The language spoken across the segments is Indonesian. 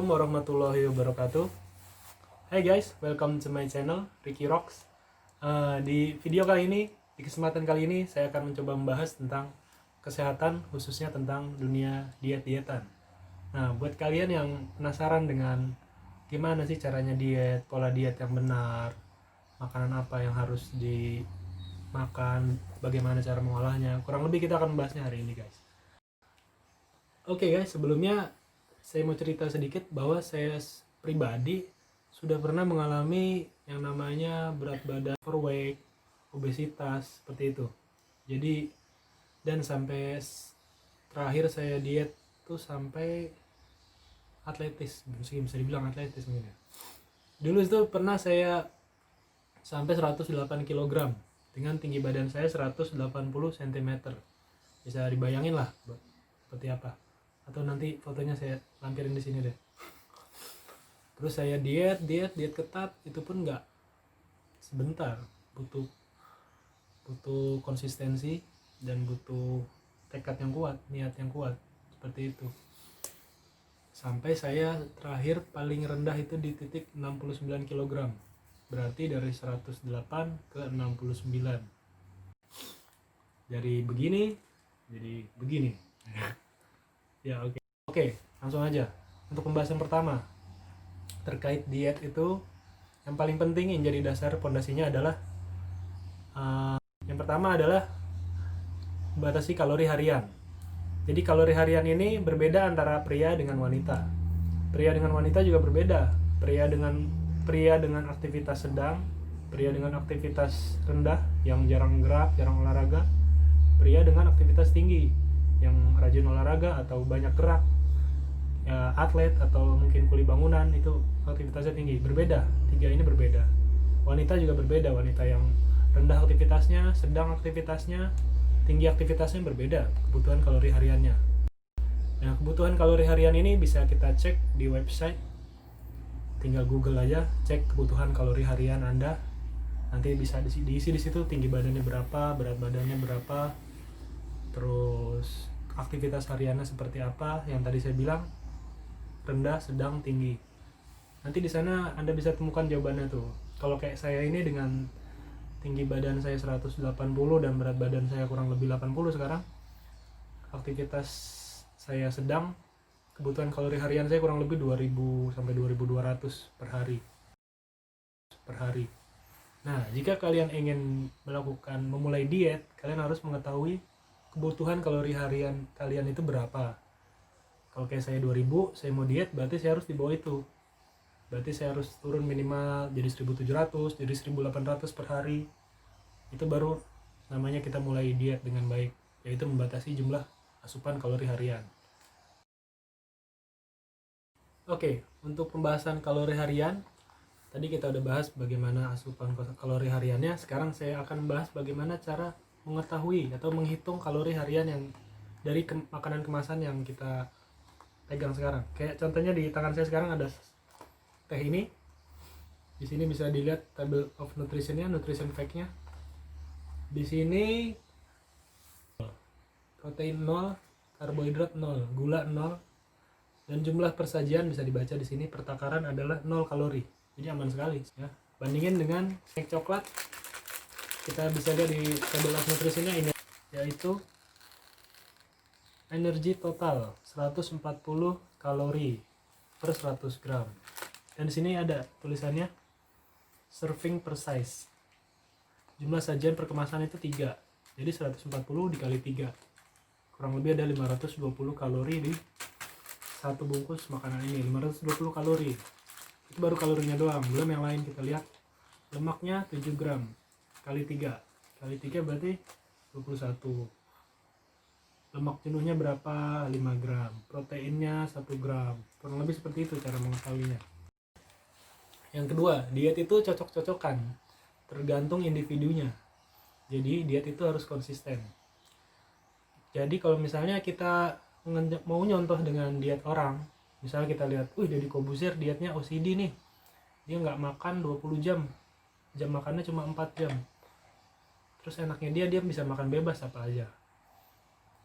Assalamualaikum warahmatullahi wabarakatuh. Hai guys, welcome to my channel Ricky Rocks. Di video kali ini, di kesempatan kali ini saya akan mencoba membahas tentang kesehatan, khususnya tentang dunia diet-dietan. Nah, buat kalian yang penasaran dengan gimana sih caranya diet, pola diet yang benar, makanan apa yang harus dimakan, bagaimana cara mengolahnya, kurang lebih kita akan membahasnya hari ini guys. Oke guys, sebelumnya saya mau cerita sedikit bahwa saya pribadi sudah pernah mengalami yang namanya berat badan overweight, obesitas, seperti itu. Jadi, dan sampai terakhir saya diet tuh sampai atletis, bisa dibilang atletis mungkin ya. Dulu itu pernah saya sampai 108 kg dengan tinggi badan saya 180 cm. Bisa dibayangin lah seperti apa. Atau nanti fotonya saya lampirin di sini deh. Terus saya diet ketat, itu pun nggak sebentar, butuh konsistensi dan butuh tekad yang kuat, niat yang kuat, seperti itu. Sampai saya terakhir paling rendah itu di titik 69 kg. Berarti dari 108 ke 69. Dari begini jadi begini. Ya oke, langsung aja. Untuk pembahasan pertama terkait diet itu, yang paling penting yang jadi dasar pondasinya adalah yang pertama adalah membatasi kalori harian. Jadi kalori harian ini berbeda antara pria dengan wanita. Pria dengan wanita juga berbeda. Pria dengan aktivitas sedang, pria dengan aktivitas rendah yang jarang gerak, jarang olahraga, pria dengan aktivitas tinggi yang rajin olahraga atau banyak gerak, ya, atlet atau mungkin kuli bangunan, itu aktivitasnya tinggi. Berbeda, tiga ini berbeda. Wanita juga berbeda, wanita yang rendah aktivitasnya, sedang aktivitasnya, tinggi aktivitasnya berbeda kebutuhan kalori hariannya. Nah, kebutuhan kalori harian ini bisa kita cek di website, tinggal Google aja, cek kebutuhan kalori harian Anda. Nanti bisa diisi di situ, tinggi badannya berapa, berat badannya berapa, terus aktivitas hariannya seperti apa, yang tadi saya bilang rendah, sedang, tinggi. Nanti di sana Anda bisa temukan jawabannya tuh. Kalau kayak saya ini dengan tinggi badan saya 180 dan berat badan saya kurang lebih 80 sekarang, aktivitas saya sedang, kebutuhan kalori harian saya kurang lebih 2000 sampai 2200 per hari. Nah, jika kalian ingin memulai diet, kalian harus mengetahui kebutuhan kalori harian kalian itu berapa. Kalau kayak saya 2000, saya mau diet, berarti saya harus di bawah itu. Berarti saya harus turun minimal jadi 1700, jadi 1800 per hari. Itu baru namanya kita mulai diet dengan baik, yaitu membatasi jumlah asupan kalori harian. Oke, untuk pembahasan kalori harian, tadi kita udah bahas bagaimana asupan kalori hariannya. Sekarang saya akan membahas bagaimana cara mengetahui atau menghitung kalori harian yang dari makanan kemasan yang kita pegang sekarang. Kayak contohnya di tangan saya sekarang ada teh ini. Di sini bisa dilihat table of nutritionnya, nutrition fact-nya. Di sini protein 0, karbohidrat 0, gula 0, dan jumlah persajian bisa dibaca di sini. Pertakaran adalah 0 kalori. Jadi aman sekali ya. Bandingin dengan snack coklat, kita bisa lihat di table of nutritionnya ini, yaitu energi total 140 kalori per 100 gram. Dan di sini ada tulisannya serving per size. Jumlah sajian per kemasan itu 3. Jadi 140 dikali 3. Kurang lebih ada 520 kalori di satu bungkus makanan ini. 520 kalori. Itu baru kalorinya doang, belum yang lain. Kita lihat lemaknya 7 gram kali 3 berarti 21. Lemak jenuhnya berapa? 5 gram. Proteinnya 1 gram. Kurang lebih seperti itu cara mengetahuinya. Yang kedua, diet itu cocok-cocokan, tergantung individunya. Jadi diet itu harus konsisten. Jadi kalau misalnya kita mau nyontoh dengan diet orang, misalnya kita lihat, Deddy Corbuzier dietnya OCD nih, dia nggak makan 20 jam makannya cuma 4 jam, terus enaknya dia bisa makan bebas apa aja.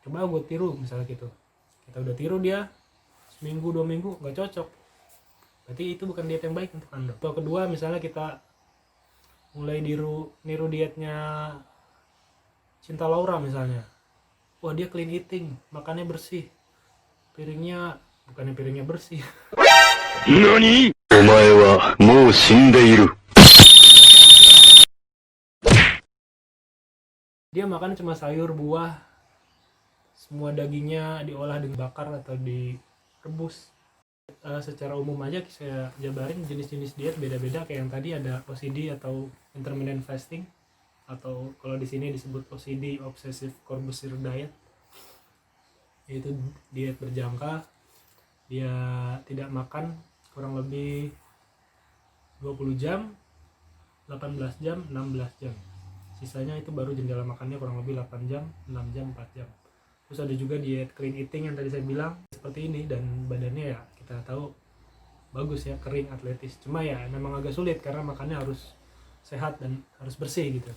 Coba gue tiru misalnya gitu, kita udah tiru dia seminggu 2 minggu nggak cocok, berarti itu bukan diet yang baik untuk Anda. Atau kedua, misalnya kita mulai niru dietnya Cinta Laura misalnya. Wah, dia clean eating, makannya bersih, bukannya piringnya bersih. NANI? Omae wa mou shindeiru. Dia makan cuma sayur, buah, semua dagingnya diolah dengan bakar atau direbus. Secara umum aja saya jabarin jenis-jenis diet beda-beda, kayak yang tadi ada OCD atau intermittent fasting, atau kalau di sini disebut OCD, obsessive compulsive diet, yaitu diet berjangka. Dia tidak makan kurang lebih 20 jam, 18 jam, 16 jam. Sisanya itu baru jendela makannya kurang lebih 8 jam, 6 jam, 4 jam. Terus ada juga diet clean eating yang tadi saya bilang seperti ini, dan badannya ya kita tahu bagus ya, kering, atletis. Cuma ya memang agak sulit karena makannya harus sehat dan harus bersih gitu.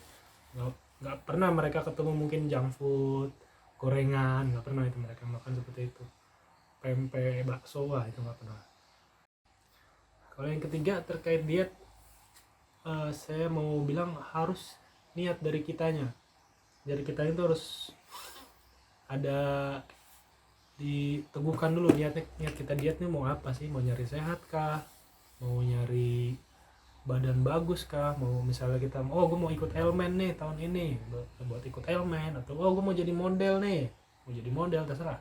Nggak pernah mereka ketemu mungkin junk food, gorengan, nggak pernah itu mereka makan seperti itu. Pempek, bakso, wah itu nggak pernah. Kalau yang ketiga terkait diet, saya mau bilang harus niat dari kitanya. Dari kita itu harus ada diteguhkan dulu niat kita diet nih mau apa sih, mau nyari sehat kah, mau nyari badan bagus kah, mau misalnya kita gue mau ikut Elmen nih tahun ini, buat ikut Elmen, atau gue mau jadi model nih, mau jadi model, terserah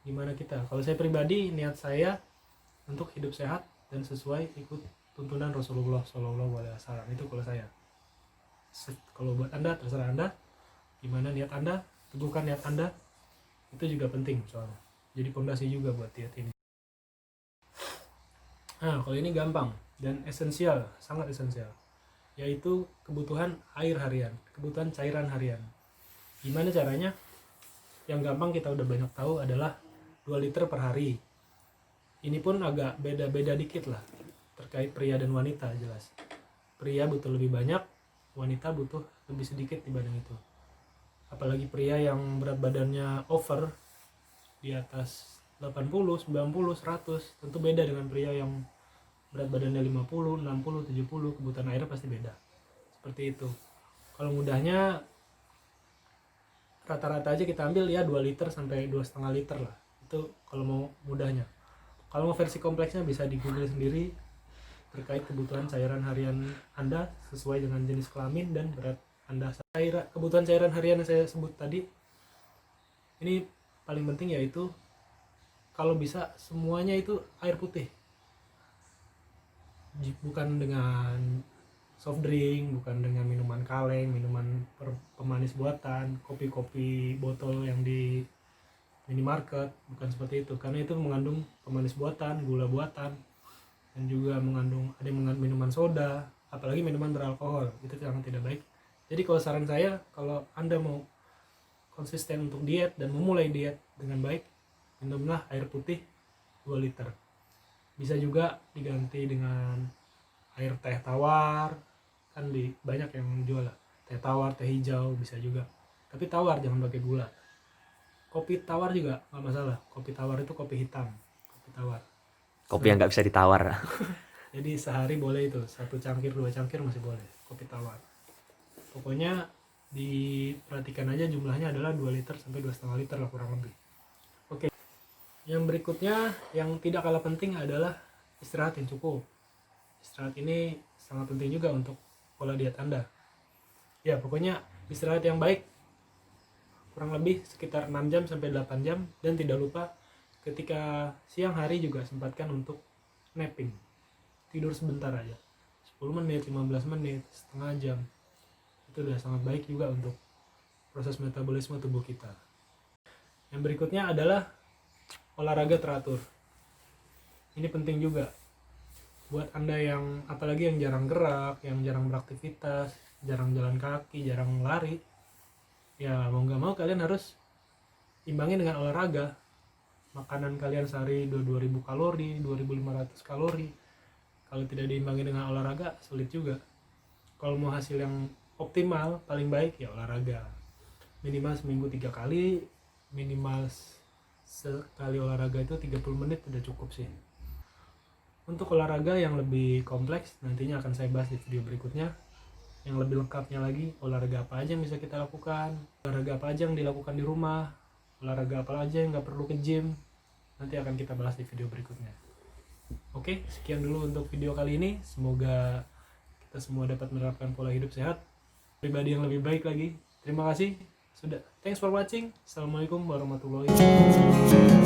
gimana kita. Kalau saya pribadi niat saya untuk hidup sehat dan sesuai ikut tuntunan Rasulullah SAW, itu kalau saya. Kalau buat Anda terserah Anda gimana niat Anda, teguhkan niat Anda, itu juga penting soalnya jadi pondasi juga buat diet ini. Nah, kalau ini gampang dan esensial, sangat esensial, yaitu kebutuhan air harian, kebutuhan cairan harian. Gimana caranya? Yang gampang kita udah banyak tahu adalah 2 liter per hari. Ini pun agak beda-beda dikit lah terkait pria dan wanita, jelas. Pria butuh lebih banyak, wanita butuh lebih sedikit dibanding itu. Apalagi pria yang berat badannya over di atas 80, 90, 100, tentu beda dengan pria yang berat badannya 50, 60, 70, kebutuhan airnya pasti beda. Seperti itu. Kalau mudahnya rata-rata aja kita ambil ya 2 liter sampai 2,5 liter lah. Itu kalau mau mudahnya. Kalau mau versi kompleksnya bisa di Google sendiri terkait kebutuhan cairan harian Anda sesuai dengan jenis kelamin dan berat Anda. Kebutuhan cairan harian yang saya sebut tadi ini paling penting, yaitu kalau bisa semuanya itu air putih, bukan dengan soft drink, bukan dengan minuman kaleng, minuman pemanis buatan, kopi-kopi botol yang di minimarket, bukan seperti itu, karena itu mengandung pemanis buatan, gula buatan, dan juga ada yang mengandung minuman soda, apalagi minuman beralkohol, itu sangat tidak baik. Jadi kalau saran saya, kalau Anda mau konsisten untuk diet dan memulai diet dengan baik, minumlah air putih 2 liter. Bisa juga diganti dengan air teh tawar, kan banyak yang jual lah, teh tawar, teh hijau bisa juga, tapi tawar, jangan pakai gula. Kopi tawar juga nggak masalah, kopi tawar itu kopi hitam, kopi tawar, Kopi yang nggak bisa ditawar. jadi sehari boleh itu 1 cangkir 2 cangkir masih boleh kopi tawar. Pokoknya diperhatikan aja jumlahnya adalah 2 liter sampai 2,5 liter lah kurang lebih. Oke. Yang berikutnya yang tidak kalah penting adalah istirahat yang cukup. Istirahat ini sangat penting juga untuk pola diet Anda. Ya, pokoknya istirahat yang baik kurang lebih sekitar 6 jam sampai 8 jam, dan tidak lupa ketika siang hari juga sempatkan untuk napping. Tidur sebentar aja. 10 menit, 15 menit, setengah jam. Itu udah sangat baik juga untuk proses metabolisme tubuh kita. Yang berikutnya adalah olahraga teratur. Ini penting juga buat Anda yang apalagi yang jarang gerak, yang jarang beraktivitas, jarang jalan kaki, jarang lari. Ya mau nggak mau kalian harus imbangin dengan olahraga. Makanan kalian sehari 2000 kalori, 2500 kalori. Kalau tidak diimbangi dengan olahraga sulit juga. Kalau mau hasil yang optimal, paling baik ya olahraga. Minimal seminggu 3 kali, minimal sekali olahraga itu 30 menit udah cukup sih. Untuk olahraga yang lebih kompleks nantinya akan saya bahas di video berikutnya. Yang lebih lengkapnya lagi, olahraga apa aja yang bisa kita lakukan, olahraga apa aja yang dilakukan di rumah, olahraga apa aja yang nggak perlu ke gym, nanti akan kita bahas di video berikutnya. Oke, sekian dulu untuk video kali ini. Semoga kita semua dapat menerapkan pola hidup sehat, pribadi yang lebih baik lagi. Terima kasih sudah. Thanks for watching. Assalamualaikum warahmatullahi wabarakatuh.